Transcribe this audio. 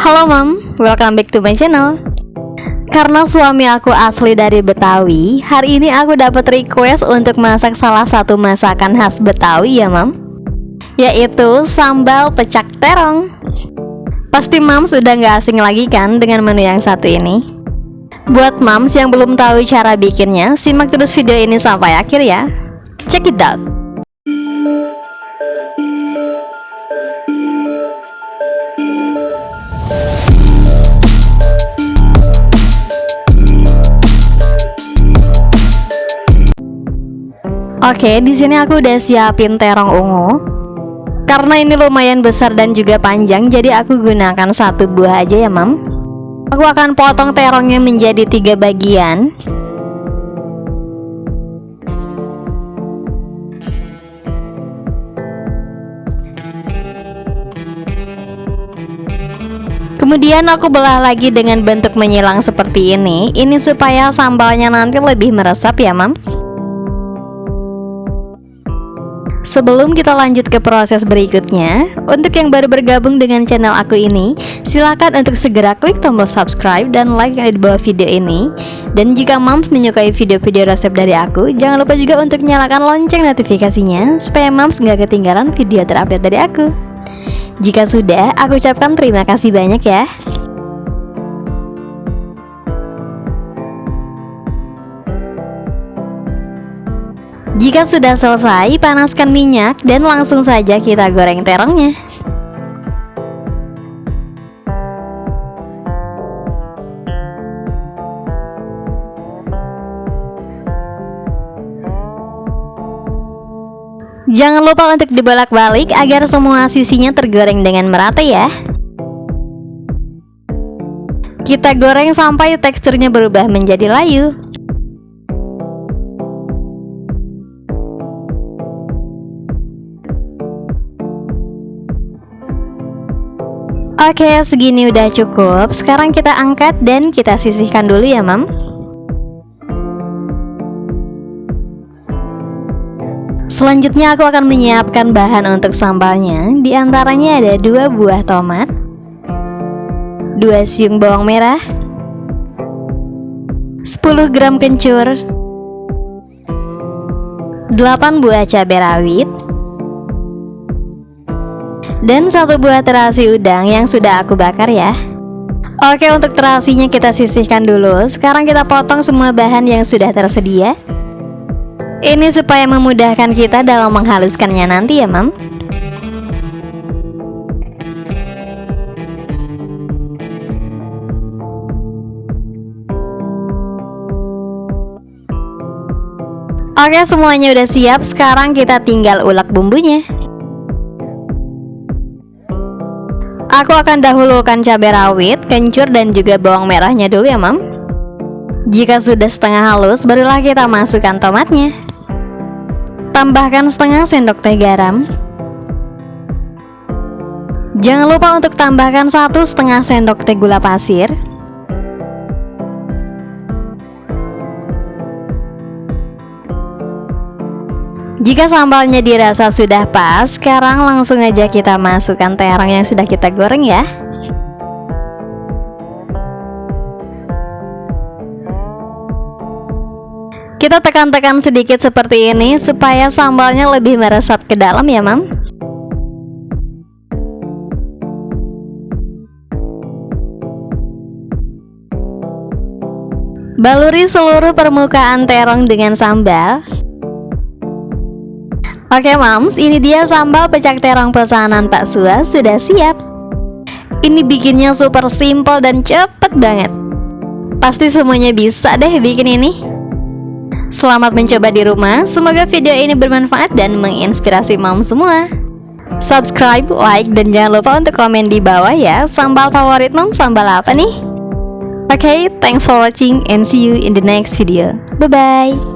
Halo Mam, welcome back to my channel. Karena suami aku asli dari Betawi, hari ini aku dapat request untuk masak salah satu masakan khas Betawi ya Mam, yaitu sambal pecak terong. Pasti Mams sudah gak asing lagi kan dengan menu yang satu ini. Buat Mams yang belum tahu cara bikinnya, simak terus video ini sampai akhir ya. Check it out. Oke, di sini aku udah siapin terong ungu. Karena ini lumayan besar dan juga panjang, jadi aku gunakan satu buah aja ya Mam. Aku akan potong terongnya menjadi 3 bagian. Kemudian aku belah lagi dengan bentuk menyilang seperti ini. Ini supaya sambalnya nanti lebih meresap ya Mam. Sebelum kita lanjut ke proses berikutnya, untuk yang baru bergabung dengan channel aku ini, silakan untuk segera klik tombol subscribe dan like yang ada di bawah video ini. Dan jika Mams menyukai video-video resep dari aku, jangan lupa juga untuk nyalakan lonceng notifikasinya supaya Mams nggak ketinggalan video terupdate dari aku. Jika sudah, aku ucapkan terima kasih banyak ya. Jika sudah selesai, panaskan minyak dan langsung saja kita goreng terongnya. Jangan lupa untuk dibolak-balik agar semua sisinya tergoreng dengan merata ya. Kita goreng sampai teksturnya berubah menjadi layu. Oke, segini udah cukup. Sekarang kita angkat dan kita sisihkan dulu ya Mam. Selanjutnya aku akan menyiapkan bahan untuk sambalnya. Di antaranya ada 2 buah tomat, 2 siung bawang merah, 10 gram kencur, 8 buah cabai rawit, dan 1 buah terasi udang yang sudah aku bakar ya. Oke, untuk terasinya kita sisihkan dulu. Sekarang kita potong semua bahan yang sudah tersedia. Ini supaya memudahkan kita dalam menghaluskannya nanti ya Mam. Oke, semuanya udah siap. Sekarang kita tinggal ulek bumbunya. Aku akan dahulukan cabai rawit, kencur, dan juga bawang merahnya dulu ya Mam. Jika sudah setengah halus, barulah kita masukkan tomatnya. Tambahkan setengah sendok teh garam. Jangan lupa untuk tambahkan 1,5 sendok teh gula pasir. Jika sambalnya dirasa sudah pas, sekarang langsung aja kita masukkan terong yang sudah kita goreng ya. Kita tekan-tekan sedikit seperti ini supaya sambalnya lebih meresap ke dalam ya Mam. Baluri seluruh permukaan terong dengan sambal. Oke Mams, ini dia sambal pecak terong pesanan Pak Sua sudah siap. Ini bikinnya super simple dan cepet banget. Pasti semuanya bisa deh bikin ini. Selamat mencoba di rumah. Semoga video ini bermanfaat dan menginspirasi Mams semua. Subscribe, like, dan jangan lupa untuk komen di bawah ya. Sambal favorit Mams sambal apa nih? Oke, thanks for watching and see you in the next video. Bye-bye.